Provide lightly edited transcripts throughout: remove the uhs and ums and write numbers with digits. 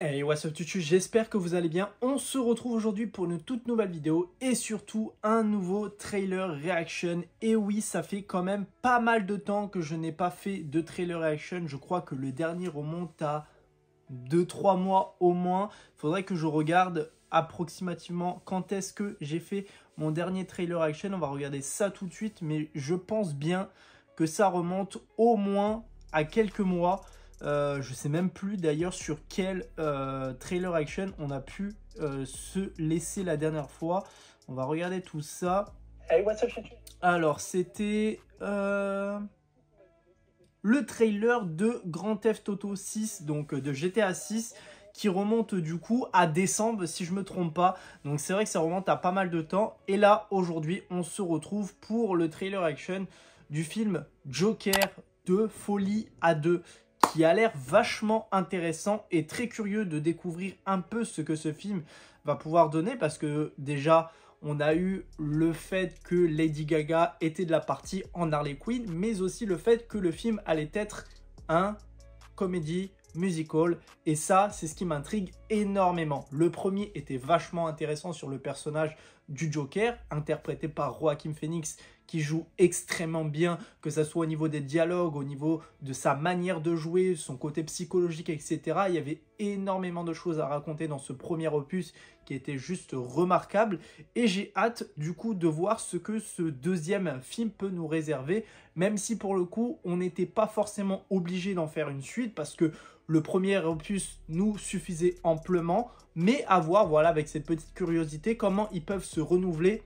Hey, what's up tutu, j'espère que vous allez bien. On se retrouve aujourd'hui pour une toute nouvelle vidéo et surtout un nouveau trailer reaction. Et oui, ça fait quand même pas mal de temps que je n'ai pas fait de trailer reaction. Je crois que le dernier remonte à 2-3 mois au moins. Il faudrait que je regarde approximativement quand est-ce que j'ai fait mon dernier trailer reaction. On va regarder ça tout de suite, mais je pense bien que ça remonte au moins à quelques mois. Je sais même plus d'ailleurs sur quel trailer action on a pu se laisser la dernière fois. On va regarder tout ça. Hey, what's up, alors, c'était le trailer de Grand Theft Auto 6, donc de GTA 6, qui remonte du coup à décembre, si je me trompe pas. Donc c'est vrai que ça remonte à pas mal de temps. Et là, aujourd'hui, on se retrouve pour le trailer action du film Joker de Folie à 2. Qui a l'air vachement intéressant et très curieux de découvrir un peu ce que ce film va pouvoir donner. Parce que déjà, on a eu le fait que Lady Gaga était de la partie en Harley Quinn, mais aussi le fait que le film allait être un comédie musical. Et ça, c'est ce qui m'intrigue énormément. Le premier était vachement intéressant sur le personnage du Joker, interprété par Joaquin Phoenix, qui joue extrêmement bien, que ce soit au niveau des dialogues, au niveau de sa manière de jouer, son côté psychologique, etc. Il y avait énormément de choses à raconter dans ce premier opus qui était juste remarquable. Et j'ai hâte du coup de voir ce que ce deuxième film peut nous réserver, même si pour le coup, on n'était pas forcément obligé d'en faire une suite parce que le premier opus nous suffisait amplement, mais à voir, voilà, avec cette petite curiosité, comment ils peuvent se renouveler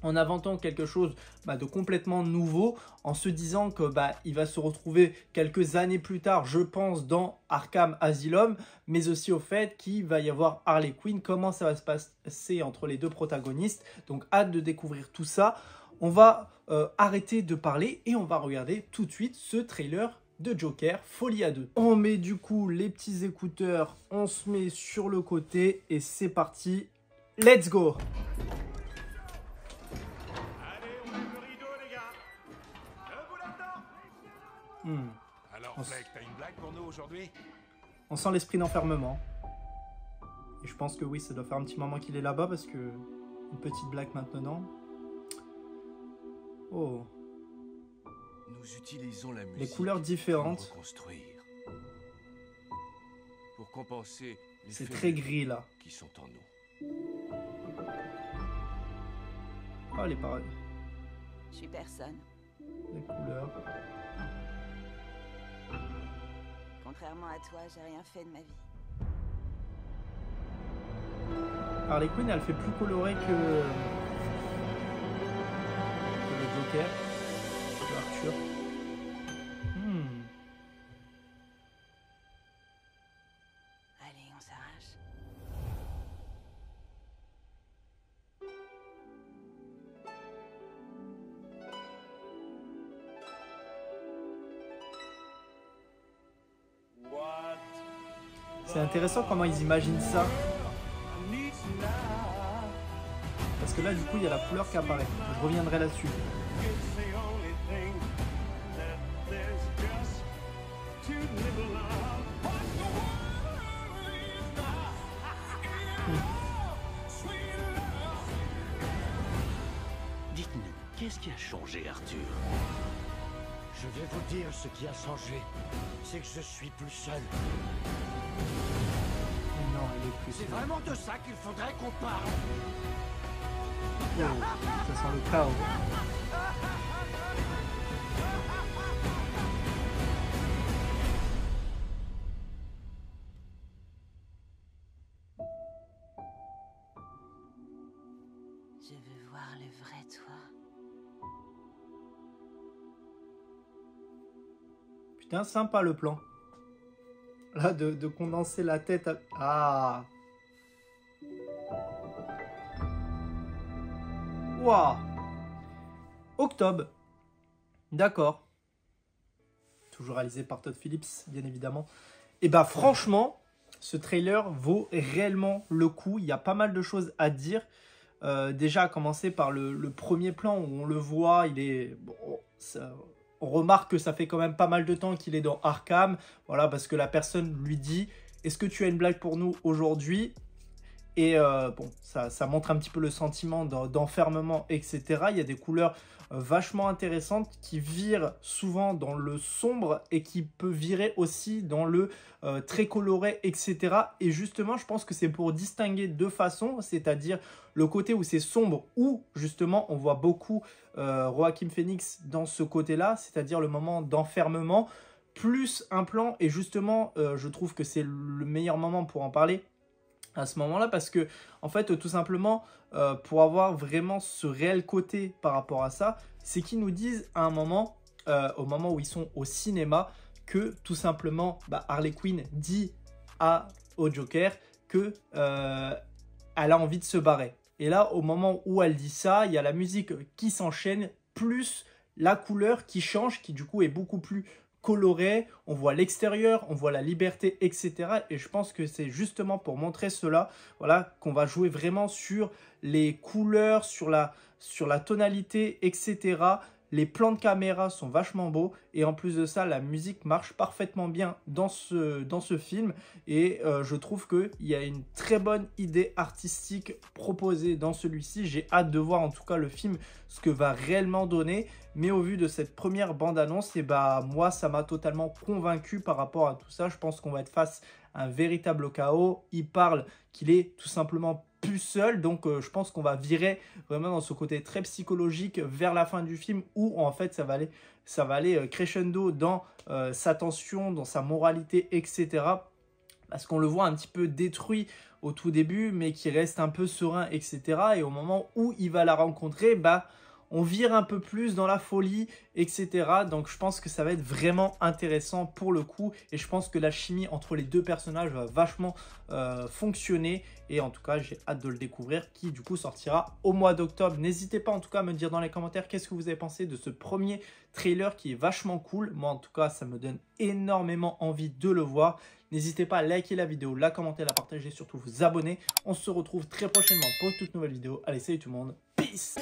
en inventant quelque chose de complètement nouveau, en se disant que il va se retrouver quelques années plus tard, je pense, dans Arkham Asylum, mais aussi au fait qu'il va y avoir Harley Quinn, comment ça va se passer entre les deux protagonistes. Donc hâte de découvrir tout ça. On va arrêter de parler et on va regarder tout de suite ce trailer de Joker, Folie à 2. On met du coup les petits écouteurs, on se met sur le côté et c'est parti, let's go! Alors, Fleck, t'as une blague pour nous aujourd'hui? On sent l'esprit d'enfermement. Et je pense que oui, ça doit faire un petit moment qu'il est là-bas parce que... Une petite blague maintenant. Oh. Nous utilisons la musique les couleurs différentes. pour reconstruire. Pour compenser les c'est très gris là. Qui sont en nous. Oh, les paroles. Je suis personne. Les couleurs. Contrairement à toi, j'ai rien fait de ma vie. Harley Quinn, elle fait plus colorée que le Joker. Que Arthur. Allez, on s'arrache. C'est intéressant comment ils imaginent ça. Parce que là, du coup, il y a la couleur qui apparaît. Je reviendrai là-dessus. Dites-nous, qu'est-ce qui a changé, Arthur? Je vais vous dire ce qui a changé. C'est que je suis plus seul. Non, il est plus. C'est vraiment de ça qu'il faudrait qu'on parle. Oh, ça sent le chaos. Je veux voir le vrai toi. Putain, sympa le plan. Là, de condenser la tête à... Ah. Waouh. Octobre. D'accord. Toujours réalisé par Todd Phillips, bien évidemment. Et bah franchement, ce trailer vaut réellement le coup. Il y a pas mal de choses à dire. Déjà, à commencer par le premier plan où on le voit, il est... Bon, ça... On remarque que ça fait quand même pas mal de temps qu'il est dans Arkham, voilà, parce que la personne lui dit est-ce que tu as une blague pour nous aujourd'hui? Et bon, ça montre un petit peu le sentiment d'enfermement, etc. Il y a des couleurs vachement intéressantes qui virent souvent dans le sombre et qui peut virer aussi dans le très coloré, etc. Et justement, je pense que c'est pour distinguer deux façons, c'est-à-dire le côté où c'est sombre, où justement on voit beaucoup Joaquin Phoenix dans ce côté-là, c'est-à-dire le moment d'enfermement, plus un plan. Et justement, je trouve que c'est le meilleur moment pour en parler à ce moment-là, parce que en fait tout simplement pour avoir vraiment ce réel côté par rapport à ça, c'est qu'ils nous disent à un moment, au moment où ils sont au cinéma, que tout simplement Harley Quinn dit au Joker que elle a envie de se barrer. Et là, au moment où elle dit ça, il y a la musique qui s'enchaîne, plus la couleur qui change, qui du coup est beaucoup plus coloré, on voit l'extérieur, on voit la liberté, etc. Et je pense que c'est justement pour montrer cela, voilà, qu'on va jouer vraiment sur les couleurs, sur la tonalité, etc. Les plans de caméra sont vachement beaux et en plus de ça, la musique marche parfaitement bien dans ce film et je trouve qu'il y a une très bonne idée artistique proposée dans celui-ci. J'ai hâte de voir en tout cas le film, ce que va réellement donner. Mais au vu de cette première bande-annonce, et moi, ça m'a totalement convaincu par rapport à tout ça. Je pense qu'on va être face à un véritable chaos. Il parle qu'il est tout simplement plus seul, donc je pense qu'on va virer vraiment dans ce côté très psychologique vers la fin du film, où en fait ça va aller crescendo dans sa tension, dans sa moralité, etc. Parce qu'on le voit un petit peu détruit au tout début, mais qui reste un peu serein, etc. Et au moment où il va la rencontrer, on vire un peu plus dans la folie, etc. Donc je pense que ça va être vraiment intéressant pour le coup. Et je pense que la chimie entre les deux personnages va vachement fonctionner. Et en tout cas, j'ai hâte de le découvrir, qui du coup sortira au mois d'octobre. N'hésitez pas en tout cas à me dire dans les commentaires qu'est-ce que vous avez pensé de ce premier trailer qui est vachement cool. Moi en tout cas, ça me donne énormément envie de le voir. N'hésitez pas à liker la vidéo, la commenter, la partager, surtout vous abonner. On se retrouve très prochainement pour une toute nouvelle vidéo. Allez, salut tout le monde. Peace.